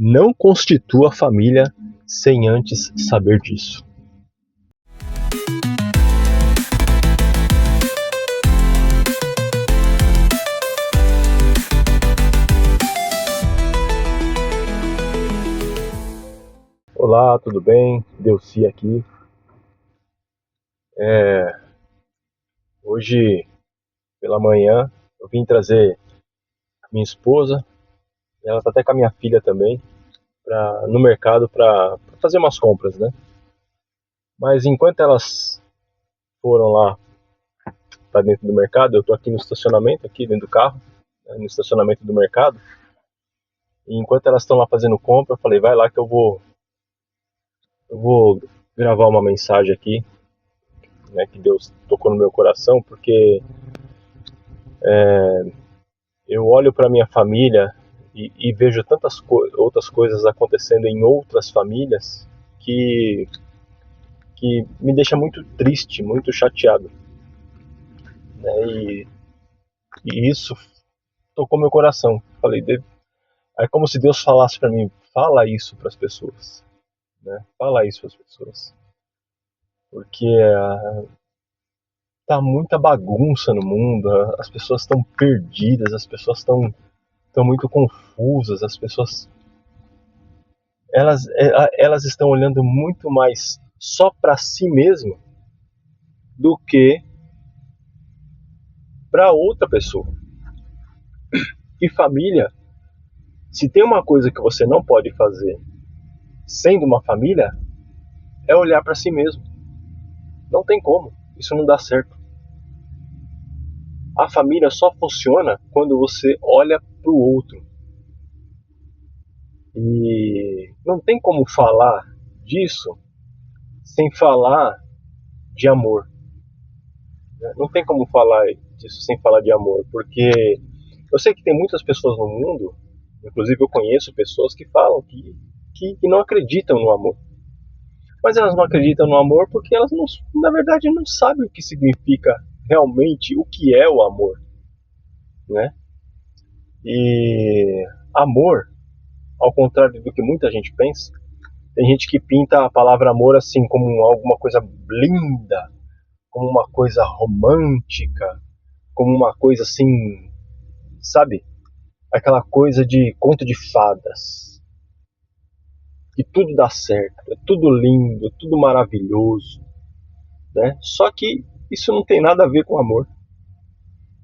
Não constitua família sem antes saber disso. Olá, tudo bem? Delci aqui. Hoje, pela manhã, eu vim trazer minha esposa, e ela está até com a minha filha também, no mercado para fazer umas compras, né? Mas enquanto elas foram lá para dentro do mercado, eu estou aqui no estacionamento, aqui dentro do carro, né, no estacionamento do mercado, e enquanto elas estão lá fazendo compra, eu falei, vai lá que eu vou gravar uma mensagem aqui, né, que Deus tocou no meu coração, porque eu olho para minha família e vejo tantas outras coisas acontecendo em outras famílias que me deixa muito triste, muito chateado, né? E isso tocou meu coração. Falei, é como se Deus falasse para mim, fala isso para as pessoas, né? Fala isso para as pessoas, porque tá muita bagunça no mundo, as pessoas estão perdidas, as pessoas estão muito confusas, as pessoas elas estão olhando muito mais só para si mesmo do que para outra pessoa. E família, se tem uma coisa que você não pode fazer sendo uma família, é olhar para si mesmo. Não tem como, isso não dá certo. A família só funciona quando você olha para o outro. E não tem como falar disso sem falar de amor. Não tem como falar disso sem falar de amor, porque eu sei que tem muitas pessoas no mundo, inclusive eu conheço pessoas que falam que não acreditam no amor. Mas elas não acreditam no amor porque elas, não, na verdade, não sabem o que significa realmente o que é o amor, né? E amor, ao contrário do que muita gente pensa, tem gente que pinta a palavra amor assim como alguma coisa linda, como uma coisa romântica, como uma coisa assim, sabe? Aquela coisa de conto de fadas, que tudo dá certo, é tudo lindo, é tudo maravilhoso, né? Só que isso não tem nada a ver com amor.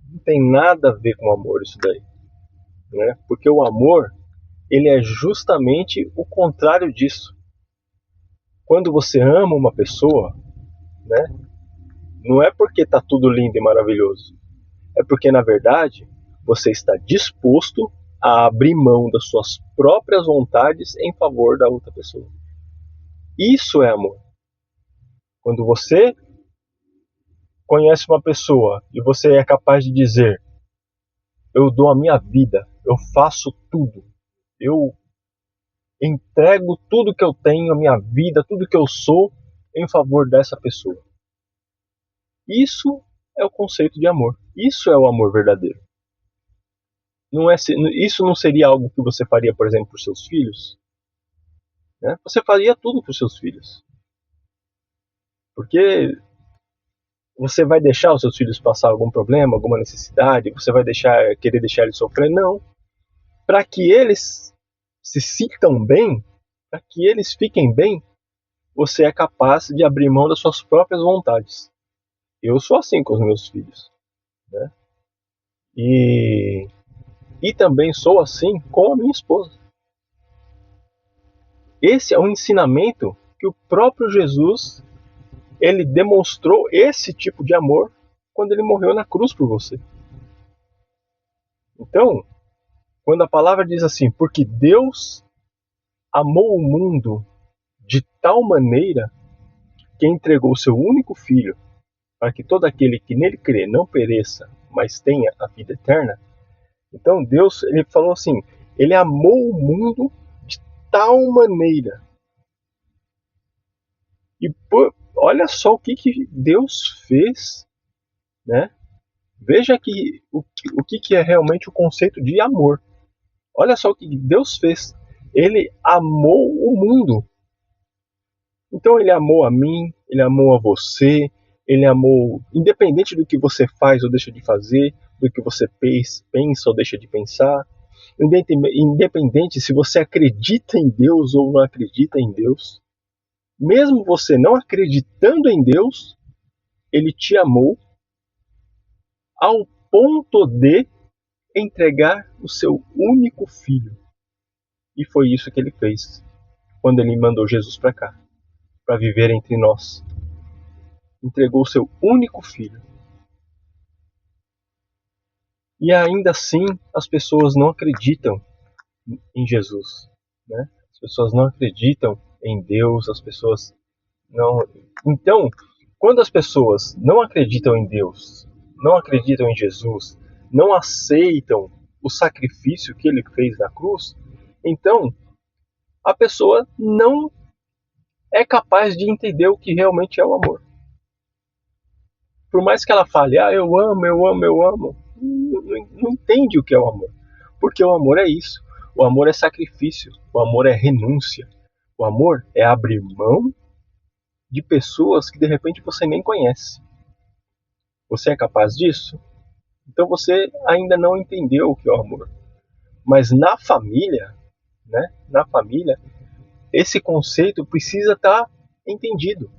Não tem nada a ver com amor isso daí, né? Porque o amor, ele é justamente o contrário disso. Quando você ama uma pessoa, né? Não é porque tá tudo lindo e maravilhoso. É porque, na verdade, você está disposto a abrir mão das suas próprias vontades em favor da outra pessoa. Isso é amor. Quando você conhece uma pessoa e você é capaz de dizer, eu dou a minha vida, eu faço tudo, eu entrego tudo que eu tenho, a minha vida, tudo que eu sou em favor dessa pessoa. Isso é o conceito de amor. Isso é o amor verdadeiro. Não é, isso não seria algo que você faria, por exemplo, para os seus filhos? Né? Você faria tudo para os seus filhos. Porque você vai deixar os seus filhos passar algum problema, alguma necessidade? Você vai querer deixar eles sofrer? Não. Para que eles se sintam bem, para que eles fiquem bem, você é capaz de abrir mão das suas próprias vontades. Eu sou assim com os meus filhos, né? E também sou assim com a minha esposa. Esse é um ensinamento que o próprio Jesus, ele demonstrou esse tipo de amor quando ele morreu na cruz por você. Então, quando a palavra diz assim, porque Deus amou o mundo de tal maneira que entregou o seu único filho para que todo aquele que nele crê não pereça, mas tenha a vida eterna. Então Deus, ele falou assim, ele amou o mundo de tal maneira. E olha só o que Deus fez, né? Veja o que é realmente o conceito de amor. Olha só o que Deus fez. Ele amou o mundo. Então ele amou a mim, ele amou a você, ele amou, independente do que você faz ou deixa de fazer, do que você pensa ou deixa de pensar, independente se você acredita em Deus ou não acredita em Deus, mesmo você não acreditando em Deus, ele te amou ao ponto de entregar o seu único filho. E foi isso que ele fez quando ele mandou Jesus para cá, para viver entre nós. Entregou o seu único filho. E ainda assim as pessoas não acreditam em Jesus, né? As pessoas não acreditam em Deus, as pessoas não. Então, quando as pessoas não acreditam em Deus, não acreditam em Jesus, não aceitam o sacrifício que ele fez na cruz, então a pessoa não é capaz de entender o que realmente é o amor. Por mais que ela fale, eu amo, eu amo, eu amo, não entende o que é o amor. Porque o amor é isso. O amor é sacrifício. O amor é renúncia. O amor é abrir mão de pessoas que de repente você nem conhece. Você é capaz disso? Então você ainda não entendeu o que é o amor. Mas na família, né? Na família, esse conceito precisa estar entendido.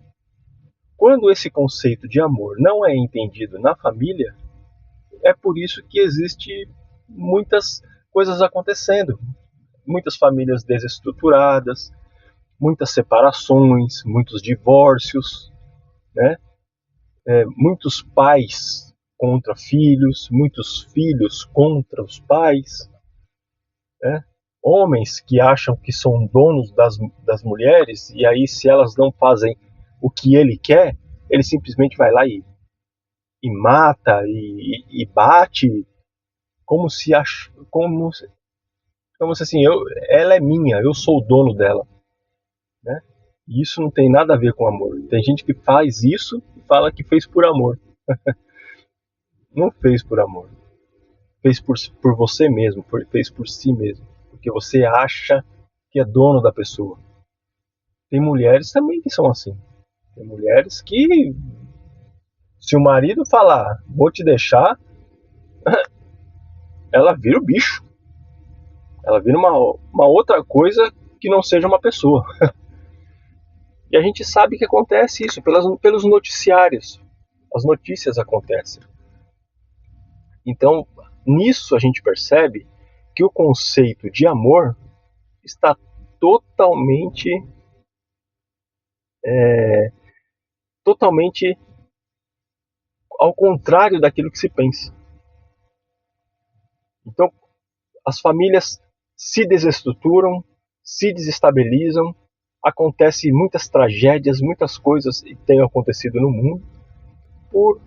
Quando esse conceito de amor não é entendido na família, é por isso que existe muitas coisas acontecendo. Muitas famílias desestruturadas, muitas separações, muitos divórcios, né? Muitos pais contra filhos, muitos filhos contra os pais, né? Homens que acham que são donos das mulheres e aí se elas não fazem o que ele quer, ele simplesmente vai lá e mata e bate como se como se assim, ela é minha, eu sou o dono dela, né? E isso não tem nada a ver com amor. Tem gente que faz isso e fala que fez por amor. Não fez por amor. Fez por você mesmo, fez por si mesmo. Porque você acha que é dono da pessoa. Tem mulheres também que são assim. Tem mulheres que, se o marido falar, vou te deixar, ela vira o bicho. Ela vira uma outra coisa que não seja uma pessoa. E a gente sabe que acontece isso pelos noticiários. As notícias acontecem. Então, nisso a gente percebe que o conceito de amor está totalmente totalmente ao contrário daquilo que se pensa. Então, as famílias se desestruturam, se desestabilizam, acontecem muitas tragédias, muitas coisas têm acontecido no mundo por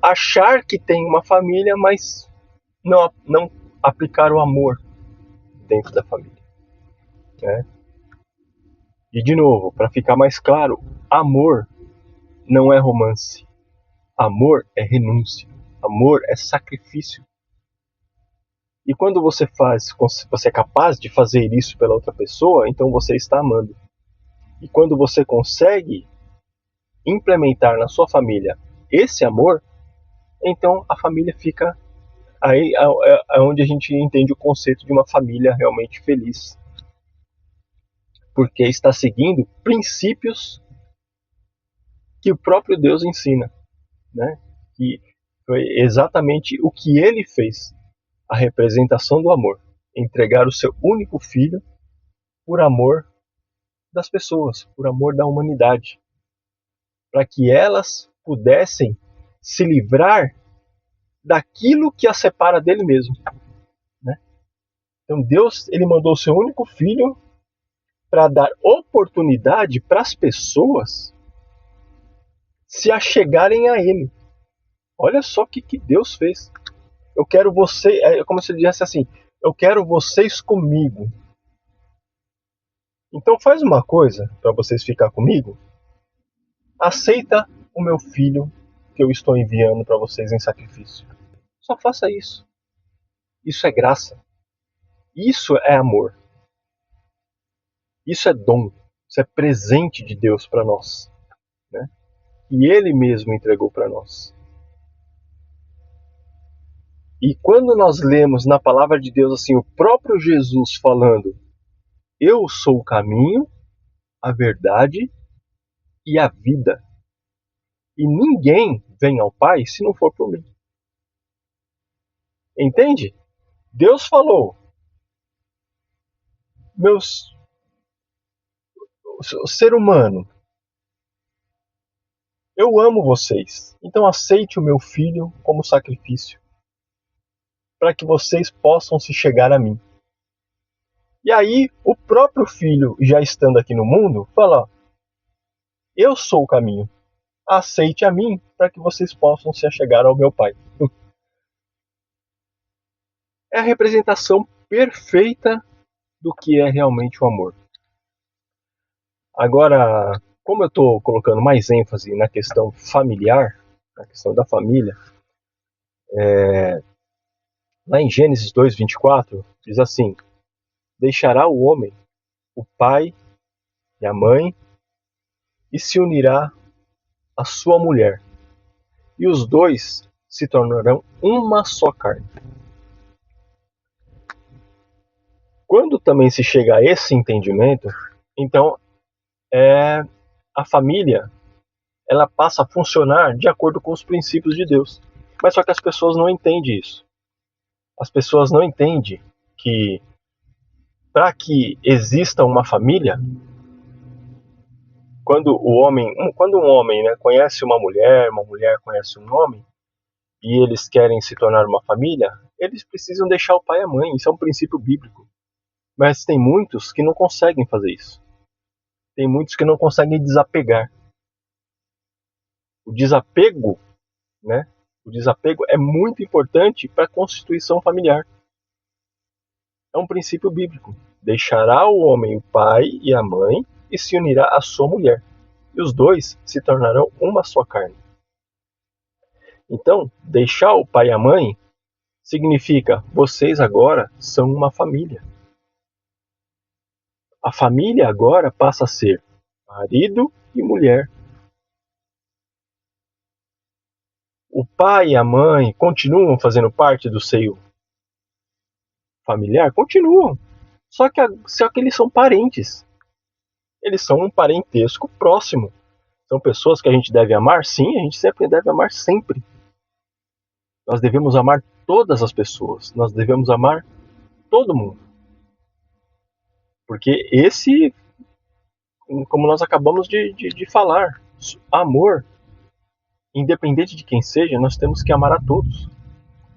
achar que tem uma família, mas não aplicar o amor dentro da família, né? E de novo, para ficar mais claro, amor não é romance. Amor é renúncia. Amor é sacrifício. E quando você é capaz de fazer isso pela outra pessoa, então você está amando. E quando você consegue implementar na sua família esse amor, então a família fica aí é onde a gente entende o conceito de uma família realmente feliz. Porque está seguindo princípios que o próprio Deus ensina, né? Que foi exatamente o que ele fez, a representação do amor, entregar o seu único filho por amor das pessoas, por amor da humanidade, para que elas pudessem se livrar daquilo que as separa dele mesmo, né? Então Deus, ele mandou o seu único filho para dar oportunidade para as pessoas se achegarem a ele. Olha só o que Deus fez. Eu quero você, é como se ele dissesse assim, eu quero vocês comigo. Então faz uma coisa para vocês ficar comigo. Aceita o meu filho que eu estou enviando para vocês em sacrifício. Só faça isso. Isso é graça. Isso é amor. Isso é dom, isso é presente de Deus para nós, né? E Ele mesmo entregou para nós. E quando nós lemos na palavra de Deus assim, o próprio Jesus falando: eu sou o caminho, a verdade e a vida. E ninguém vem ao Pai se não for por mim. Entende? Deus falou: meus, o ser humano, eu amo vocês, então aceite o meu filho como sacrifício, para que vocês possam se chegar a mim. E aí, o próprio filho, já estando aqui no mundo, fala: eu sou o caminho, aceite a mim, para que vocês possam se achegar ao meu Pai. É a representação perfeita do que é realmente o amor. Agora, como eu estou colocando mais ênfase na questão familiar, na questão da família, lá em Gênesis 2:24, diz assim: deixará o homem o pai e a mãe e se unirá à sua mulher, e os dois se tornarão uma só carne. Quando também se chega a esse entendimento, então a família ela passa a funcionar de acordo com os princípios de Deus. Mas só que as pessoas não entendem isso. As pessoas não entendem que para que exista uma família, quando um homem, né, conhece uma mulher conhece um homem, e eles querem se tornar uma família, eles precisam deixar o pai e a mãe. Isso é um princípio bíblico. Mas tem muitos que não conseguem fazer isso. Tem muitos que não conseguem desapegar. O desapego, né? O desapego é muito importante para a constituição familiar. É um princípio bíblico. Deixará o homem o pai e a mãe e se unirá à sua mulher. E os dois se tornarão uma só carne. Então, deixar o pai e a mãe significa vocês agora são uma família. A família agora passa a ser marido e mulher. O pai e a mãe continuam fazendo parte do seio familiar? Continuam. Só que eles são parentes. Eles são um parentesco próximo. São pessoas que a gente deve amar? Sim, a gente sempre deve amar sempre. Nós devemos amar todas as pessoas. Nós devemos amar todo mundo. Porque esse, como nós acabamos de falar, amor, independente de quem seja, nós temos que amar a todos.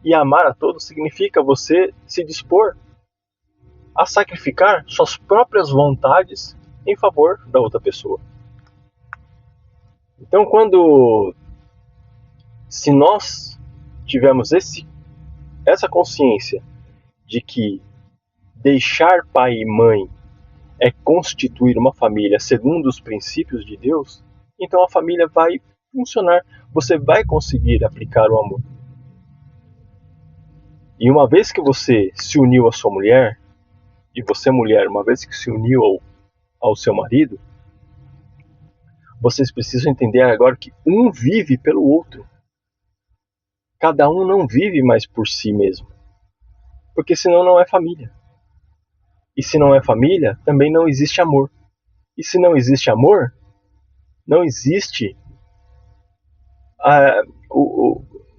E amar a todos significa você se dispor a sacrificar suas próprias vontades em favor da outra pessoa. Então, se nós tivermos essa consciência de que deixar pai e mãe é constituir uma família segundo os princípios de Deus, então a família vai funcionar, você vai conseguir aplicar o amor. E uma vez que você se uniu à sua mulher, e você mulher, uma vez que se uniu ao seu marido, vocês precisam entender agora que um vive pelo outro. Cada um não vive mais por si mesmo, porque senão não é família. E se não é família, também não existe amor. E se não existe amor, não existe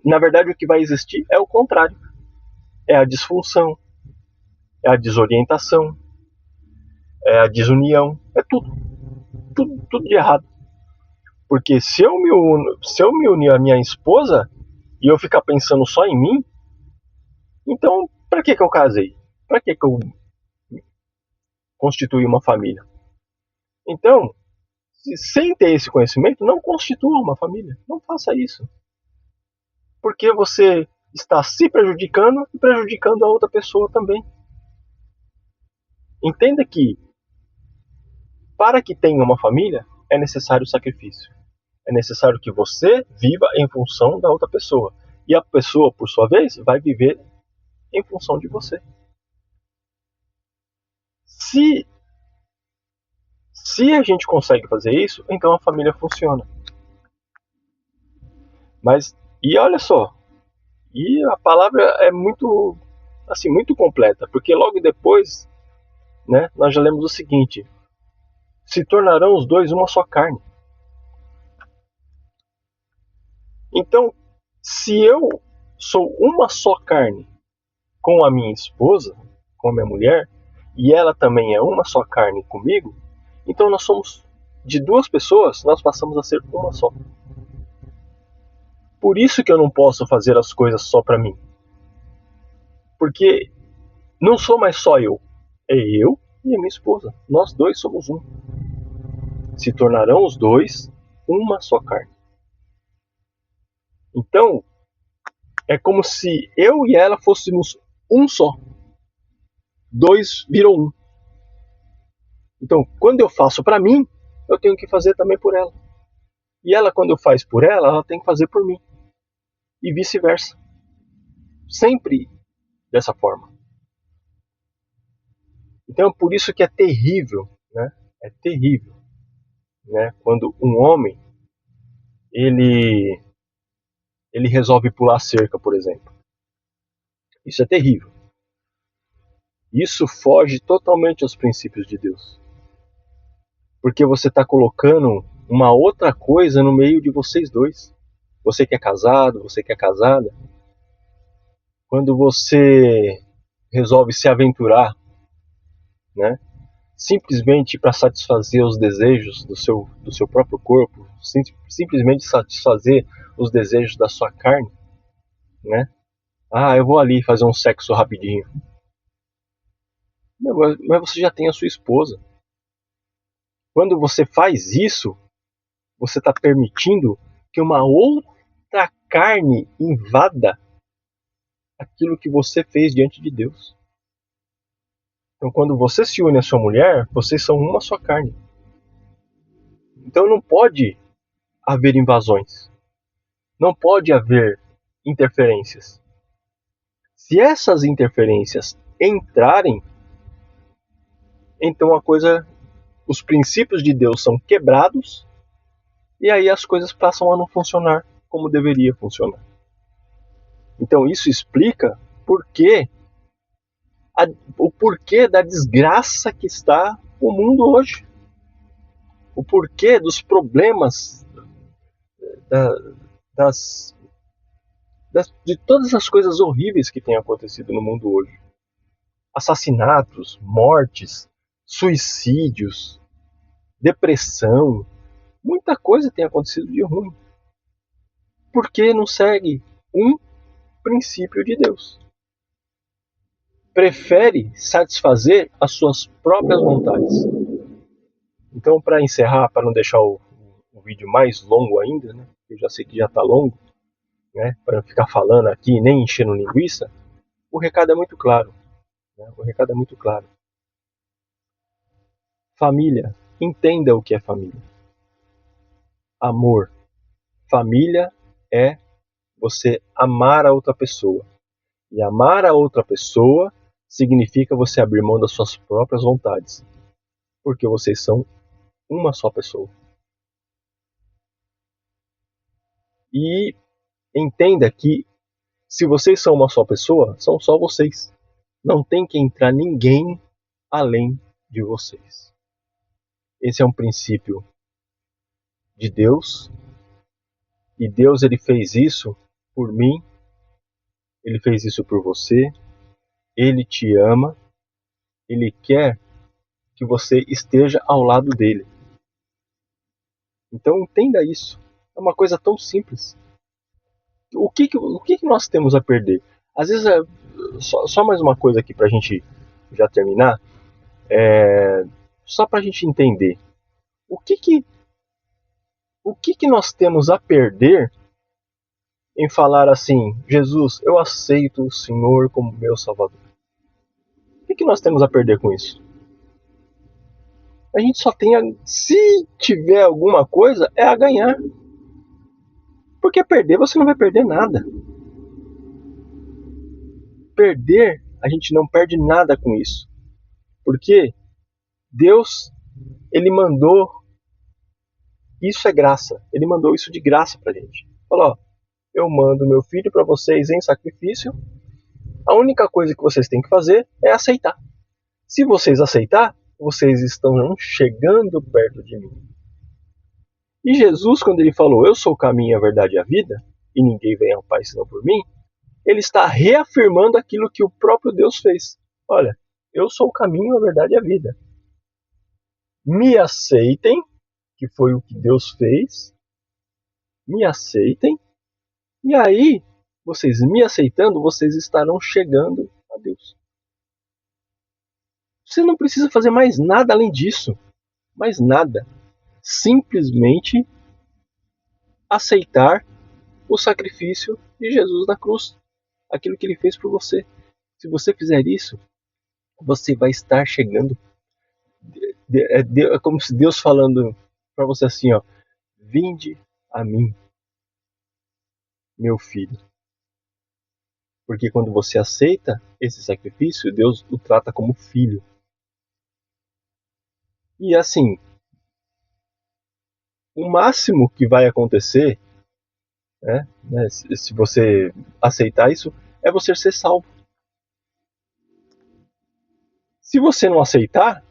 na verdade o que vai existir é o contrário. É a disfunção, é a desorientação, é a desunião, é tudo de errado. Porque se eu me unir à minha esposa e eu ficar pensando só em mim, então para que eu casei? Para que eu constituí uma família? Então, sem ter esse conhecimento, não constitua uma família. Não faça isso. Porque você está se prejudicando e prejudicando a outra pessoa também. Entenda que para que tenha uma família é necessário sacrifício. É necessário que você viva em função da outra pessoa. E a pessoa, por sua vez, vai viver em função de você. Se Se a gente consegue fazer isso, então a família funciona. Mas, e olha só, e a palavra é muito, assim, muito completa, porque logo depois, né, nós já lemos o seguinte: se tornarão os dois uma só carne. Então, se eu sou uma só carne com a minha esposa, com a minha mulher, e ela também é uma só carne comigo, então nós somos, de duas pessoas, nós passamos a ser uma só. Por isso que eu não posso fazer as coisas só para mim. Porque não sou mais só eu. É eu e a minha esposa. Nós dois somos um. Se tornarão os dois uma só carne. Então, é como se eu e ela fôssemos um só. Dois viram um. Então, quando eu faço para mim, eu tenho que fazer também por ela. E ela, quando eu faço por ela, ela tem que fazer por mim. E vice-versa. Sempre dessa forma. Então, por isso que é terrível, né? É terrível, né? Quando um homem ele resolve pular cerca, por exemplo. Isso é terrível. Isso foge totalmente aos princípios de Deus. Porque você está colocando uma outra coisa no meio de vocês dois. Você que é casado, você que é casada. Quando você resolve se aventurar, né? Simplesmente para satisfazer os desejos do seu próprio corpo, simplesmente satisfazer os desejos da sua carne, né? Ah, eu vou ali fazer um sexo rapidinho. Mas você já tem a sua esposa. Quando você faz isso, você está permitindo que uma outra carne invada aquilo que você fez diante de Deus. Então, quando você se une à sua mulher, vocês são uma só carne. Então, não pode haver invasões. Não pode haver interferências. Se essas interferências entrarem, então os princípios de Deus são quebrados e aí as coisas passam a não funcionar como deveria funcionar. Então isso explica o porquê da desgraça que está o mundo hoje. O porquê dos problemas de todas as coisas horríveis que têm acontecido no mundo hoje. Assassinatos, mortes, suicídios, depressão, muita coisa tem acontecido de ruim. Porque não segue um princípio de Deus. Prefere satisfazer as suas próprias vontades. Então, para encerrar, para não deixar o vídeo mais longo ainda, né? Eu já sei que já está longo, né? Para não ficar falando aqui e nem enchendo linguiça, o recado é muito claro. Né? O recado é muito claro. Família, entenda o que é família. Amor. Família é você amar a outra pessoa. E amar a outra pessoa significa você abrir mão das suas próprias vontades. Porque vocês são uma só pessoa. E entenda que se vocês são uma só pessoa, são só vocês. Não tem que entrar ninguém além de vocês. Esse é um princípio de Deus. E Deus ele fez isso por mim. Ele fez isso por você. Ele te ama. Ele quer que você esteja ao lado dele. Então entenda isso. É uma coisa tão simples. O que nós temos a perder? Às vezes, só mais uma coisa aqui para a gente já terminar. Só para a gente entender. O que nós temos a perder em falar assim: Jesus, eu aceito o Senhor como meu Salvador? O que nós temos a perder com isso? A gente só tem se tiver alguma coisa, é a ganhar. Porque perder, você não vai perder nada. Perder, a gente não perde nada com isso. Porque Deus Ele mandou, isso é graça, ele mandou isso de graça pra gente. Falou, ó, eu mando meu filho para vocês em sacrifício, a única coisa que vocês têm que fazer é aceitar. Se vocês aceitar, vocês estão chegando perto de mim. E Jesus, quando ele falou, eu sou o caminho, a verdade e a vida, e ninguém vem ao Pai senão por mim, ele está reafirmando aquilo que o próprio Deus fez. Olha, eu sou o caminho, a verdade e a vida. Me aceitem, que foi o que Deus fez, me aceitem, e aí, vocês me aceitando, vocês estarão chegando a Deus. Você não precisa fazer mais nada além disso. Mais nada. Simplesmente aceitar o sacrifício de Jesus na cruz. Aquilo que ele fez por você. Se você fizer isso, você vai estar chegando. É como se Deus falando para você assim, ó, vinde a mim, meu filho. Porque quando você aceita esse sacrifício, Deus o trata como filho. E assim, o máximo que vai acontecer, né, se você aceitar isso, é você ser salvo. Se você não aceitar,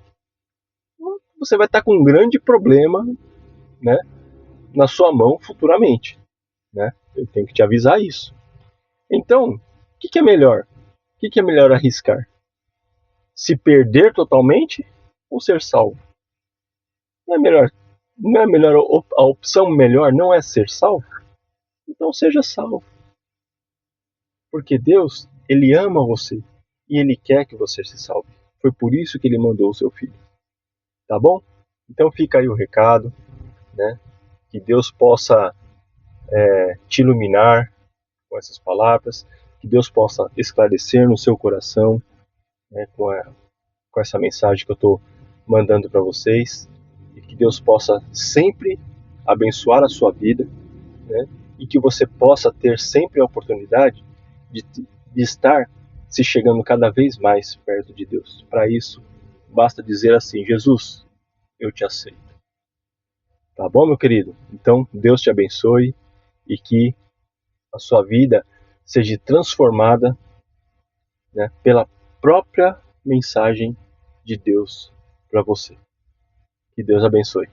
você vai estar com um grande problema, né, na sua mão futuramente. Né? Eu tenho que te avisar isso. Então, o que é melhor? O que é melhor arriscar? Se perder totalmente ou ser salvo? Não é melhor, a opção melhor não é ser salvo? Então seja salvo. Porque Deus, ele ama você e ele quer que você se salve. Foi por isso que ele mandou o seu filho. Tá bom? Então fica aí o recado, né? Que Deus possa te iluminar com essas palavras, que Deus possa esclarecer no seu coração, né, com essa mensagem que eu estou mandando para vocês, e que Deus possa sempre abençoar a sua vida, né, e que você possa ter sempre a oportunidade de estar se chegando cada vez mais perto de Deus. Para isso, basta dizer assim, Jesus, eu te aceito. Tá bom, meu querido? Então, Deus te abençoe e que a sua vida seja transformada, né, pela própria mensagem de Deus para você. Que Deus abençoe.